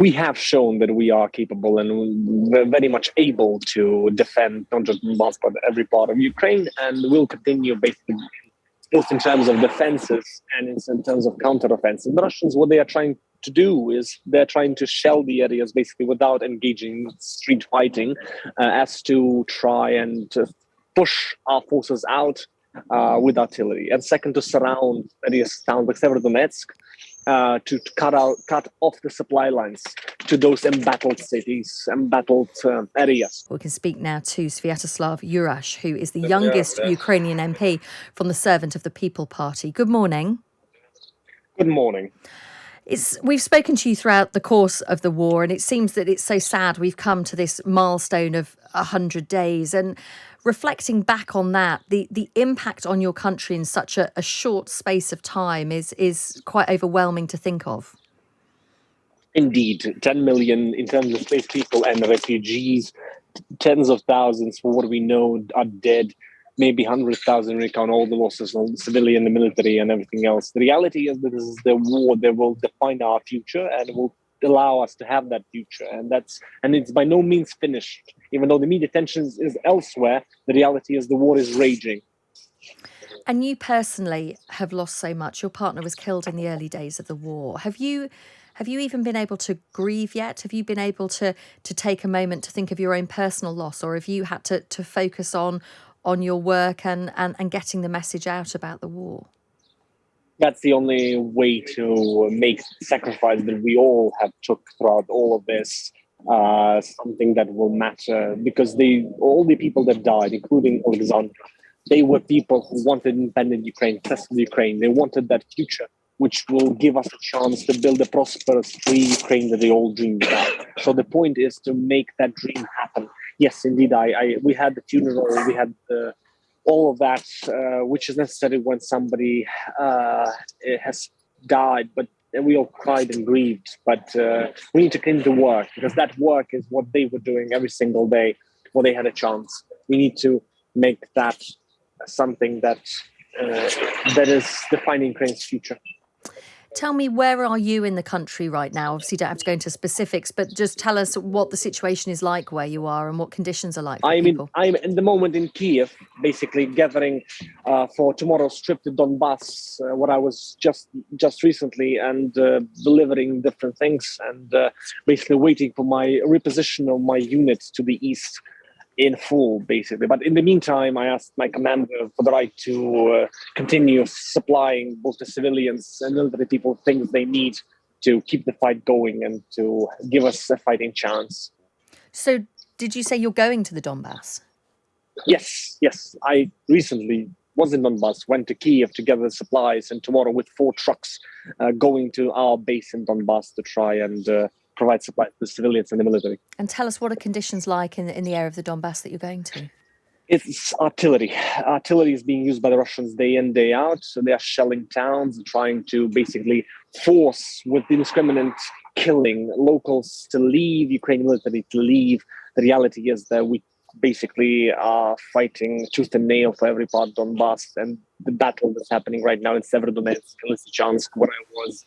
we have shown that we are capable and we're very much able to defend not just Donbass, but every part of Ukraine, and we'll continue basically both in terms of defenses and in terms of counteroffensive. The Russians, what they are trying to do is they're trying to shell the areas basically without engaging street fighting, as to try and push our forces out with artillery. And second, to surround areas, towns like Severodonetsk, to cut off the supply lines to those embattled cities, embattled areas. We can speak now to Sviatoslav Yurash, who is the youngest Ukrainian MP from the Servant of the People Party. Good morning. Good morning. We've spoken to you throughout the course of the war, and it seems that it's so sad we've come to this milestone of 100 days. And reflecting back on that, the impact on your country in such a short space of time is quite overwhelming to think of. Indeed, 10 million in terms of displaced people and refugees, tens of thousands, for what we know, are dead. Maybe 100,000 recount all the losses on the civilian, the military, and everything else. The reality is that this is the war that will define our future and will allow us to have that future. And it's by no means finished. Even though the media attention is elsewhere, the reality is the war is raging. And you personally have lost so much. Your partner was killed in the early days of the war. Have you even been able to grieve yet? Have you been able to take a moment to think of your own personal loss, or have you had to focus on your work and getting the message out about the war? That's the only way to make sacrifice that we all have took throughout all of this, something that will matter, because all the people that died, including Alexander, they were people who wanted independent Ukraine, trusted Ukraine. They wanted that future, which will give us a chance to build a prosperous, free Ukraine that they all dreamed about. So the point is to make that dream happen. Yes, indeed, we had the funeral, we had all of that, which is necessary when somebody has died, but we all cried and grieved. But we need to continue to work, because that work is what they were doing every single day when they had a chance. We need to make that something that is defining Ukraine's future. Tell me, where are you in the country right now? Obviously, you don't have to go into specifics, but just tell us what the situation is like where you are and what conditions are like for people. I'm in the moment in Kiev, basically gathering for tomorrow's trip to Donbass, where I was just recently, and delivering different things, and basically waiting for my reposition of my unit to the east in full, basically. But in the meantime, I asked my commander for the right to continue supplying both the civilians and military people things they need to keep the fight going and to give us a fighting chance. So did you say you're going to the Donbass? Yes. I recently was in Donbass, went to Kiev to gather supplies, and tomorrow with 4 trucks going to our base in Donbass to try and provide supplies to the civilians and the military. And tell us, what are conditions like in the area of the Donbass that you're going to? It's artillery. Artillery is being used by the Russians day in, day out. So they are shelling towns, trying to basically force, with indiscriminate killing, locals to leave, Ukrainian military to leave. The reality is that we basically are fighting tooth and nail for every part of Donbass. And the battle that's happening right now in Severodonetsk and Lysychansk, where I was,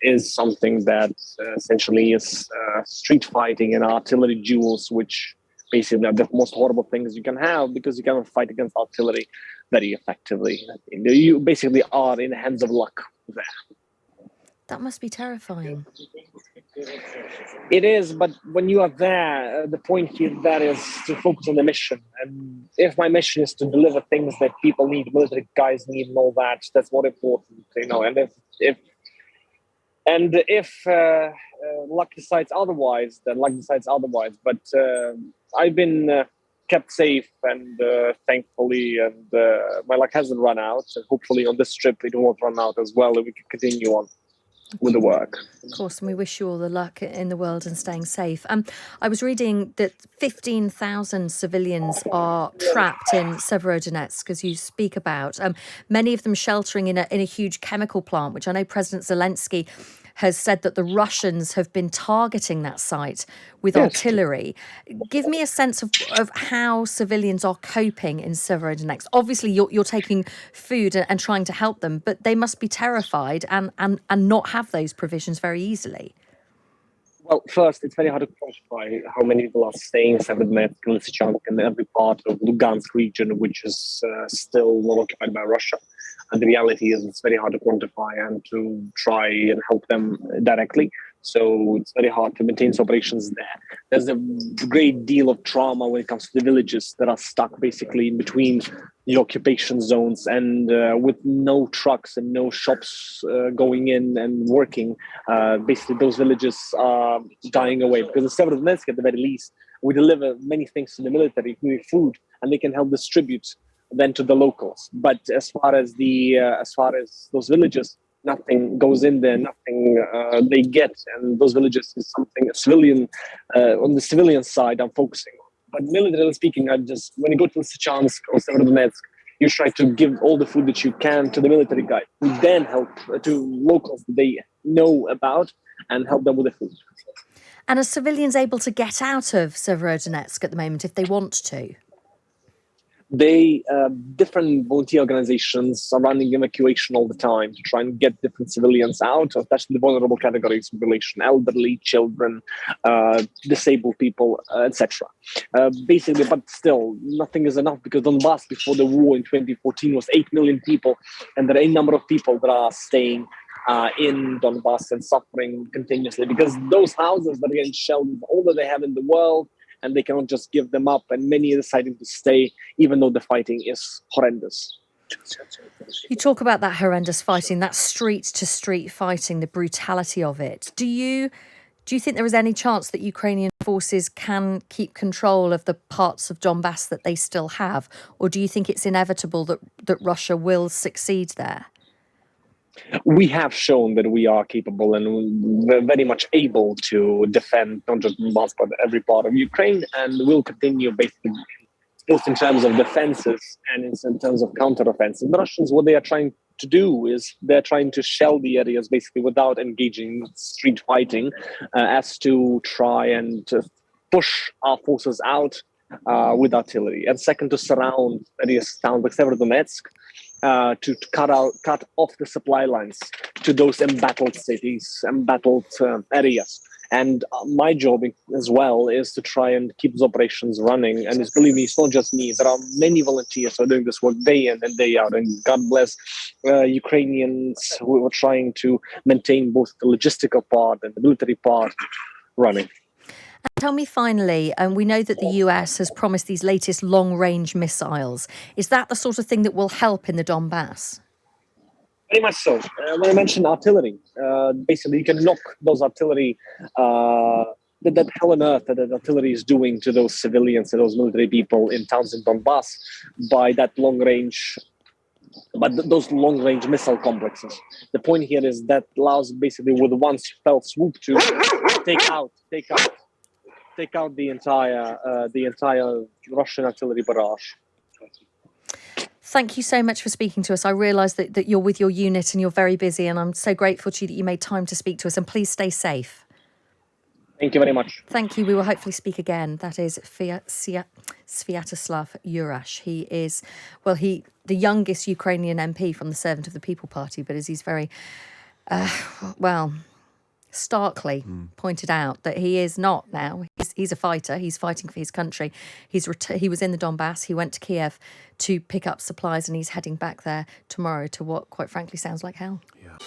is something that essentially is street fighting and artillery duels, which basically are the most horrible things you can have, because you cannot fight against artillery very effectively. You basically are in the hands of luck there. That must be terrifying. It is, but when you are there, the point here that is to focus on the mission. And if my mission is to deliver things that people need, military guys need, and all that, that's more important, And if luck decides otherwise, then luck decides otherwise. But I've been kept safe, and thankfully, and my luck hasn't run out. And hopefully on this trip it won't run out as well, and we can continue on with the work. Of course, and we wish you all the luck in the world and staying safe. I was reading that 15,000 civilians are trapped in Severodonetsk, as you speak about. Many of them sheltering in a huge chemical plant, which I know President Zelensky has said that the Russians have been targeting that site with artillery. Give me a sense of how civilians are coping in Severodonetsk. Obviously, you're taking food and trying to help them, but they must be terrified and not have those provisions very easily. first, it's very hard to quantify how many people are staying in Severodonetsk and Lysychansk and every part of Lugansk region, which is still not occupied by Russia. And the reality is it's very hard to quantify and to try and help them directly. So it's very hard to maintain operations there. There's a great deal of trauma when it comes to the villages that are stuck basically in between the occupation zones and with no trucks and no shops going in and working. Basically, those villages are dying away because in Severodonetsk, at the very least, we deliver many things to the military, including food, and they can help distribute then to the locals. But as far as those villages, nothing goes in there, nothing they get, and those villages is something civilian on the civilian side I'm focusing on. But militarily speaking, when you go to Lysychansk or Severodonetsk, you try to give all the food that you can to the military guy, who then help to locals that they know about and help them with the food. And are civilians able to get out of Severodonetsk at the moment if they want to? Different volunteer organizations are running evacuation all the time to try and get different civilians out, especially the vulnerable categories of population, elderly, children, disabled people, etc. Basically, but still, nothing is enough because Donbass before the war in 2014 was 8 million people, and there are a number of people that are staying in Donbass and suffering continuously because those houses that are getting shelled is all that they have in the world, and they cannot just give them up, and many are deciding to stay, even though the fighting is horrendous. You talk about that horrendous fighting, that street-to-street fighting, the brutality of it. Do you think there is any chance that Ukrainian forces can keep control of the parts of Donbass that they still have, or do you think it's inevitable that Russia will succeed there? We have shown that we are capable and we're very much able to defend not just Donbass but every part of Ukraine, and we'll continue basically both in terms of defenses and in terms of counter-offensive. The Russians, what they are trying to do is they're trying to shell the areas basically without engaging in street fighting, as to try and push our forces out with artillery, and second to surround areas towns like Severodonetsk. To cut off the supply lines to those embattled cities, embattled areas. And my job as well is to try and keep those operations running. And believe me, it's not just me. There are many volunteers who are doing this work day in and day out. And God bless Ukrainians who are trying to maintain both the logistical part and the military part running. Tell me finally, we know that the US has promised these latest long-range missiles. Is that the sort of thing that will help in the Donbass? Very much so. When I mentioned artillery, basically you can knock those artillery, that hell on earth that artillery is doing to those civilians and those military people in towns in Donbass by that long-range, those long-range missile complexes. The point here is that allows basically with one fell swoop to take out the entire Russian artillery barrage. Thank you so much for speaking to us. I realise that you're with your unit and you're very busy, and I'm so grateful to you that you made time to speak to us, and please stay safe. Thank you very much. Thank you. We will hopefully speak again. That is Sviatoslav Yurash. He is, the youngest Ukrainian MP from the Servant of the People Party, but as he's very, starkly pointed out that he is not now. He's a fighter. He's fighting for his country. He was in the Donbass. He went to Kiev to pick up supplies, and he's heading back there tomorrow to what, quite frankly, sounds like hell. Yeah.